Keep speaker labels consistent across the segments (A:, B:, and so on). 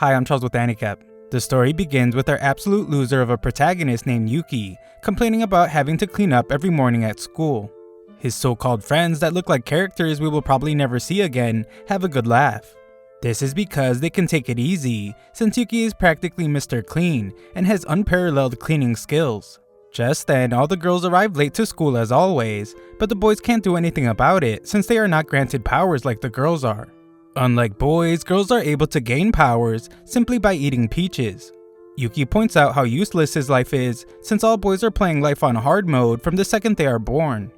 A: Hi, I'm Charles with AniCap. The story begins with our absolute loser of a protagonist named Yuki, complaining about having to clean up every morning at school. His so-called friends that look like characters we will probably never see again have a good laugh. This is because they can take it easy, since Yuki is practically Mr. Clean and has unparalleled cleaning skills. Just then, all the girls arrive late to school as always, but the boys can't do anything about it since they are not granted powers like the girls are. Unlike boys, girls are able to gain powers simply by eating peaches. Yuki points out how useless his life is since all boys are playing life on hard mode from the second they are born.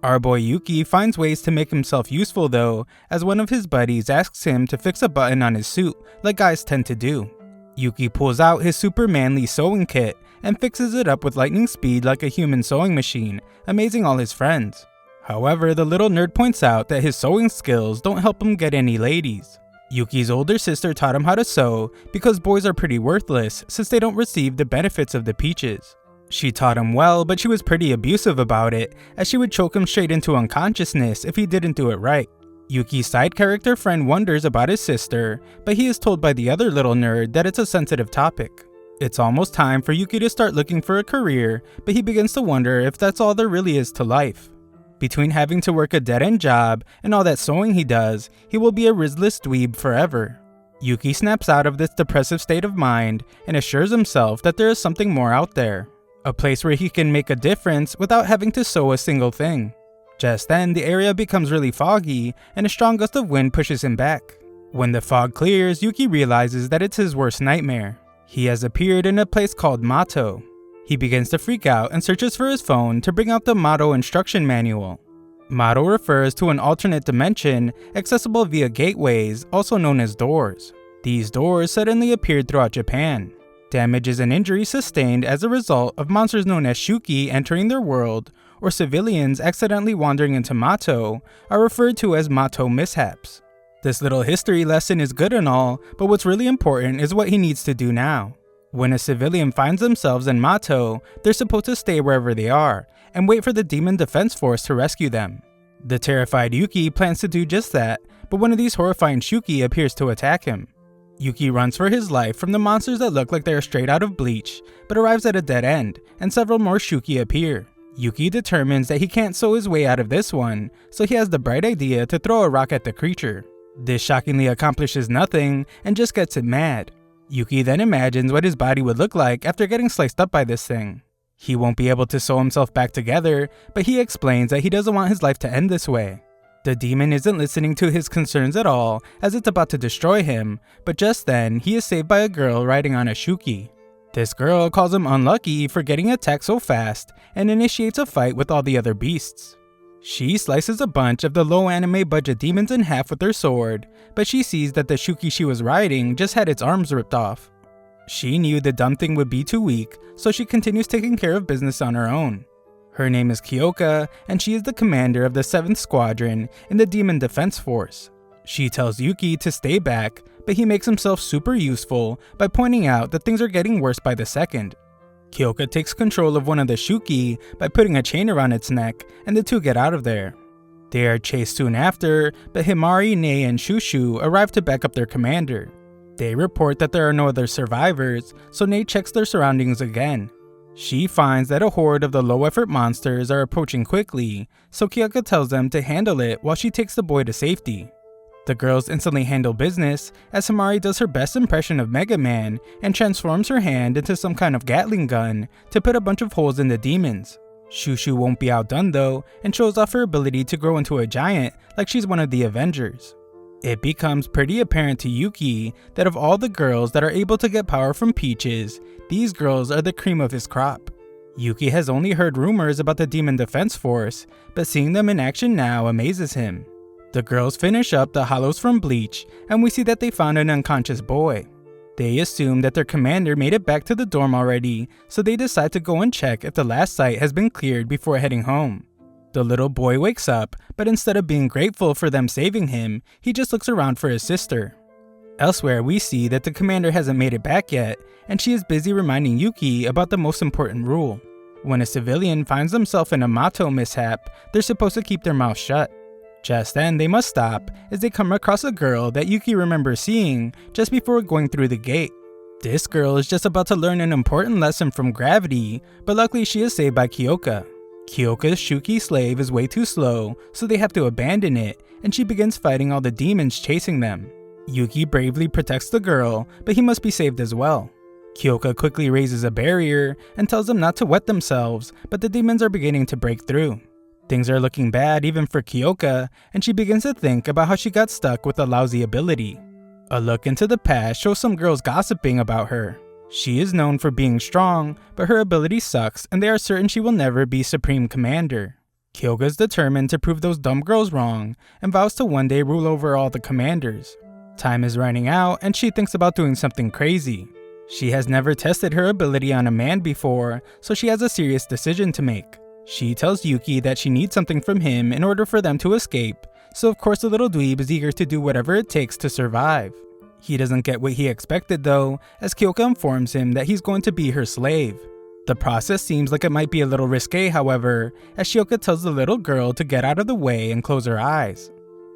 A: Our boy Yuki finds ways to make himself useful though, as one of his buddies asks him to fix a button on his suit like guys tend to do. Yuki pulls out his super manly sewing kit and fixes it up with lightning speed like a human sewing machine, amazing all his friends. However, the little nerd points out that his sewing skills don't help him get any ladies. Yuki's older sister taught him how to sew because boys are pretty worthless since they don't receive the benefits of the peaches. She taught him well, but she was pretty abusive about it, as she would choke him straight into unconsciousness if he didn't do it right. Yuki's side character friend wonders about his sister, but he is told by the other little nerd that it's a sensitive topic. It's almost time for Yuki to start looking for a career, but he begins to wonder if that's all there really is to life. Between having to work a dead-end job and all that sewing he does, he will be a risless dweeb forever. Yuki snaps out of this depressive state of mind and assures himself that there is something more out there. A place where he can make a difference without having to sew a single thing. Just then, the area becomes really foggy and a strong gust of wind pushes him back. When the fog clears, Yuki realizes that it's his worst nightmare. He has appeared in a place called Mato. He begins to freak out and searches for his phone to bring out the Mato instruction manual. Mato refers to an alternate dimension accessible via gateways, also known as doors. These doors suddenly appeared throughout Japan. Damages and injuries sustained as a result of monsters known as Shuki entering their world, or civilians accidentally wandering into Mato, are referred to as Mato mishaps. This little history lesson is good and all, but what's really important is what he needs to do now. When a civilian finds themselves in Mato, they're supposed to stay wherever they are and wait for the Demon Defense Force to rescue them. The terrified Yuki plans to do just that, but one of these horrifying Shuki appears to attack him. Yuki runs for his life from the monsters that look like they are straight out of Bleach, but arrives at a dead end, and several more Shuki appear. Yuki determines that he can't sew his way out of this one, so he has the bright idea to throw a rock at the creature. This shockingly accomplishes nothing and just gets it mad. Yuki then imagines what his body would look like after getting sliced up by this thing. He won't be able to sew himself back together, but he explains that he doesn't want his life to end this way. The demon isn't listening to his concerns at all as it's about to destroy him, but just then he is saved by a girl riding on a Shuki. This girl calls him unlucky for getting attacked so fast and initiates a fight with all the other beasts. She slices a bunch of the low anime budget demons in half with her sword, but she sees that the Shuki she was riding just had its arms ripped off. She knew the dumb thing would be too weak, so she continues taking care of business on her own. Her name is Kyoka, and she is the commander of the 7th Squadron in the Demon Defense Force. She tells Yuki to stay back, but he makes himself super useful by pointing out that things are getting worse by the second. Kyoka takes control of one of the Shuki by putting a chain around its neck, and the two get out of there. They are chased soon after, but Himari, Nei, and Shushu arrive to back up their commander. They report that there are no other survivors, so Nei checks their surroundings again. She finds that a horde of the low-effort monsters are approaching quickly, so Kyoka tells them to handle it while she takes the boy to safety. The girls instantly handle business as Himari does her best impression of Mega Man and transforms her hand into some kind of Gatling gun to put a bunch of holes in the demons. Shushu won't be outdone though and shows off her ability to grow into a giant like she's one of the Avengers. It becomes pretty apparent to Yuki that of all the girls that are able to get power from peaches, these girls are the cream of his crop. Yuki has only heard rumors about the Demon Defense Force, but seeing them in action now amazes him. The girls finish up the hollows from Bleach, and we see that they found an unconscious boy. They assume that their commander made it back to the dorm already, so they decide to go and check if the last site has been cleared before heading home. The little boy wakes up, but instead of being grateful for them saving him, he just looks around for his sister. Elsewhere, we see that the commander hasn't made it back yet, and she is busy reminding Yuki about the most important rule. When a civilian finds themselves in a Mato mishap, they're supposed to keep their mouth shut. Just then, they must stop as they come across a girl that Yuki remembers seeing just before going through the gate. This girl is just about to learn an important lesson from gravity, but luckily she is saved by Kyoka. Kyoka's Shuki slave is way too slow, so they have to abandon it, and she begins fighting all the demons chasing them. Yuki bravely protects the girl, but he must be saved as well. Kyoka quickly raises a barrier and tells them not to wet themselves, but the demons are beginning to break through. Things are looking bad even for Kyoka, and she begins to think about how she got stuck with a lousy ability. A look into the past shows some girls gossiping about her. She is known for being strong, but her ability sucks and they are certain she will never be Supreme Commander. Kyoka is determined to prove those dumb girls wrong and vows to one day rule over all the commanders. Time is running out and she thinks about doing something crazy. She has never tested her ability on a man before, so she has a serious decision to make. She tells Yuki that she needs something from him in order for them to escape, so of course the little dweeb is eager to do whatever it takes to survive. He doesn't get what he expected though, as Kyoka informs him that he's going to be her slave. The process seems like it might be a little risque, however, as Kyoka tells the little girl to get out of the way and close her eyes.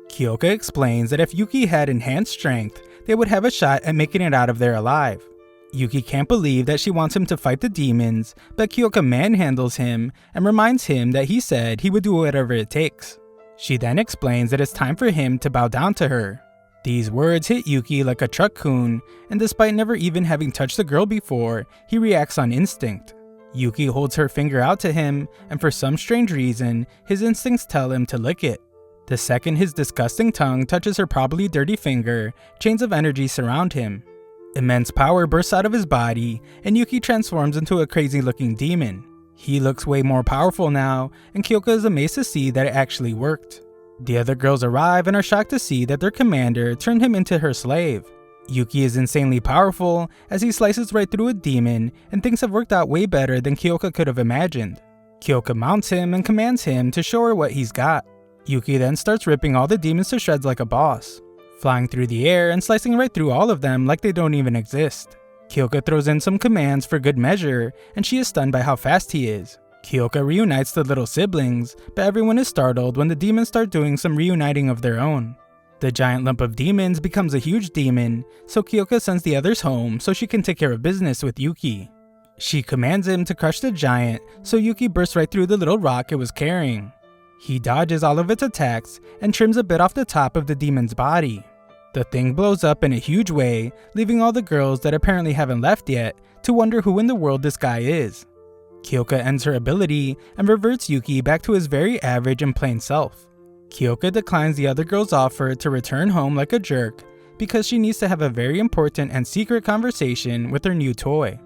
A: Kyoka explains that if Yuki had enhanced strength, they would have a shot at making it out of there alive. Yuki can't believe that she wants him to fight the demons, but Kyoka manhandles him and reminds him that he said he would do whatever it takes. She then explains that it's time for him to bow down to her. These words hit Yuki like a truck-kun, and despite never even having touched the girl before, he reacts on instinct. Yuki holds her finger out to him, and for some strange reason, his instincts tell him to lick it. The second his disgusting tongue touches her probably dirty finger, chains of energy surround him. Immense power bursts out of his body, and Yuki transforms into a crazy-looking demon. He looks way more powerful now, and Kyoka is amazed to see that it actually worked. The other girls arrive and are shocked to see that their commander turned him into her slave. Yuki is insanely powerful as he slices right through a demon, and things have worked out way better than Kyoka could have imagined. Kyoka mounts him and commands him to show her what he's got. Yuki then starts ripping all the demons to shreds like a boss, flying through the air and slicing right through all of them like they don't even exist. Kyoka throws in some commands for good measure, and she is stunned by how fast he is. Kyoka reunites the little siblings, but everyone is startled when the demons start doing some reuniting of their own. The giant lump of demons becomes a huge demon, so Kyoka sends the others home so she can take care of business with Yuki. She commands him to crush the giant, so Yuki bursts right through the little rock it was carrying. He dodges all of its attacks and trims a bit off the top of the demon's body. The thing blows up in a huge way, leaving all the girls that apparently haven't left yet to wonder who in the world this guy is. Kyoka ends her ability and reverts Yuki back to his very average and plain self. Kyoka declines the other girl's offer to return home like a jerk because she needs to have a very important and secret conversation with her new toy.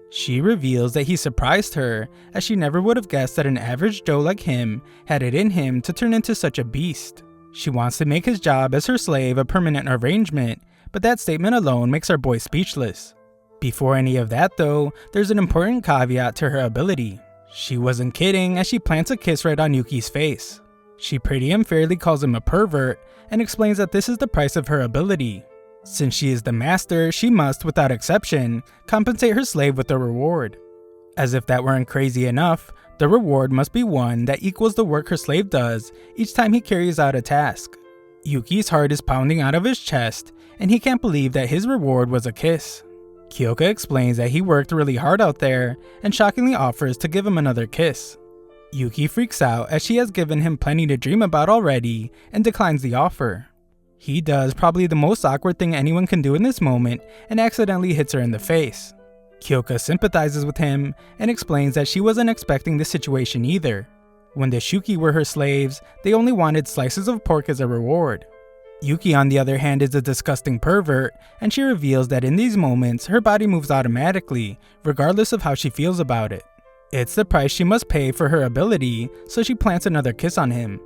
A: She reveals that he surprised her, as she never would have guessed that an average Joe like him had it in him to turn into such a beast. She wants to make his job as her slave a permanent arrangement, but that statement alone makes our boy speechless. Before any of that though, there's an important caveat to her ability. She wasn't kidding as she plants a kiss right on Yuki's face. She pretty unfairly calls him a pervert and explains that this is the price of her ability. Since she is the master, she must, without exception, compensate her slave with a reward. As if that weren't crazy enough, the reward must be one that equals the work her slave does each time he carries out a task. Yuki's heart is pounding out of his chest, and he can't believe that his reward was a kiss. Kyoka explains that he worked really hard out there, and shockingly offers to give him another kiss. Yuki freaks out as she has given him plenty to dream about already, and declines the offer. He does probably the most awkward thing anyone can do in this moment, and accidentally hits her in the face. Kyoka sympathizes with him, and explains that she wasn't expecting this situation either. When the Shuki were her slaves, they only wanted slices of pork as a reward. Yuki on the other hand is a disgusting pervert, and she reveals that in these moments, her body moves automatically, regardless of how she feels about it. It's the price she must pay for her ability, so she plants another kiss on him.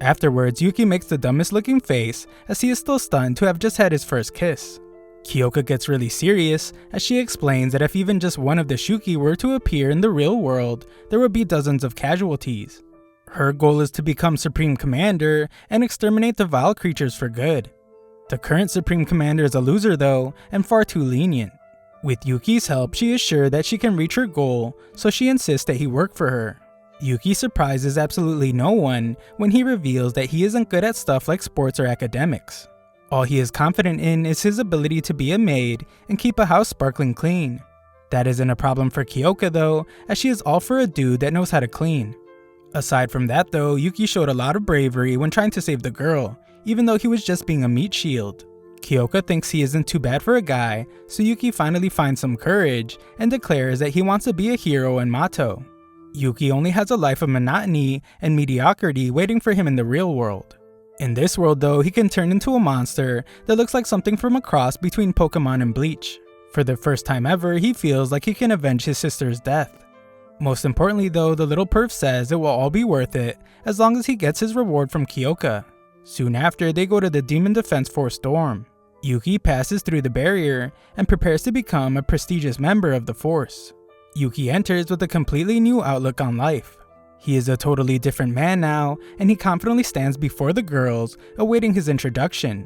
A: Afterwards, Yuki makes the dumbest looking face as he is still stunned to have just had his first kiss. Kyoka gets really serious as she explains that if even just one of the Shuki were to appear in the real world, there would be dozens of casualties. Her goal is to become Supreme Commander and exterminate the vile creatures for good. The current Supreme Commander is a loser though, and far too lenient. With Yuki's help, she is sure that she can reach her goal, so she insists that he work for her. Yuki surprises absolutely no one when he reveals that he isn't good at stuff like sports or academics. All he is confident in is his ability to be a maid and keep a house sparkling clean. That isn't a problem for Kyoka though, as she is all for a dude that knows how to clean. Aside from that though, Yuki showed a lot of bravery when trying to save the girl, even though he was just being a meat shield. Kyoka thinks he isn't too bad for a guy, so Yuki finally finds some courage and declares that he wants to be a hero in Mato. Yuki only has a life of monotony and mediocrity waiting for him in the real world. In this world though, he can turn into a monster that looks like something from a cross between Pokemon and Bleach. For the first time ever, he feels like he can avenge his sister's death. Most importantly though, the little perv says it will all be worth it as long as he gets his reward from Kyoka. Soon after, they go to the Demon Defense Force dorm. Yuki passes through the barrier and prepares to become a prestigious member of the force. Yuki enters with a completely new outlook on life. He is a totally different man now, and he confidently stands before the girls, awaiting his introduction.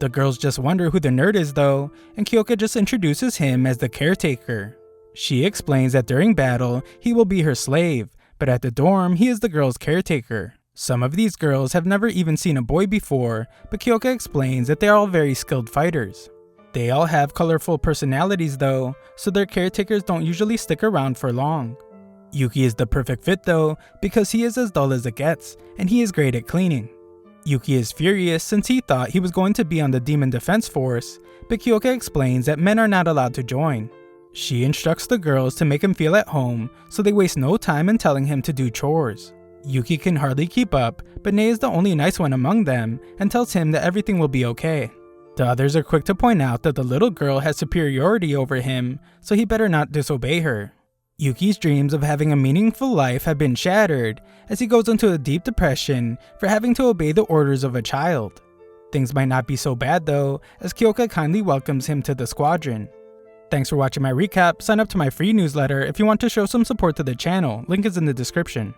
A: The girls just wonder who the nerd is though, and Kyoka just introduces him as the caretaker. She explains that during battle, he will be her slave, but at the dorm, he is the girl's caretaker. Some of these girls have never even seen a boy before, but Kyoka explains that they are all very skilled fighters. They all have colorful personalities though, so their caretakers don't usually stick around for long. Yuki is the perfect fit though, because he is as dull as it gets, and he is great at cleaning. Yuki is furious since he thought he was going to be on the Demon Defense Force, but Kyoka explains that men are not allowed to join. She instructs the girls to make him feel at home, so they waste no time in telling him to do chores. Yuki can hardly keep up, but Nei is the only nice one among them and tells him that everything will be okay. The others are quick to point out that the little girl has superiority over him, so he better not disobey her. Yuki's dreams of having a meaningful life have been shattered as he goes into a deep depression for having to obey the orders of a child. Things might not be so bad though, as Kyoka kindly welcomes him to the squadron. Thanks for watching my recap. Sign up to my free newsletter if you want to show some support to the channel, link is in the description.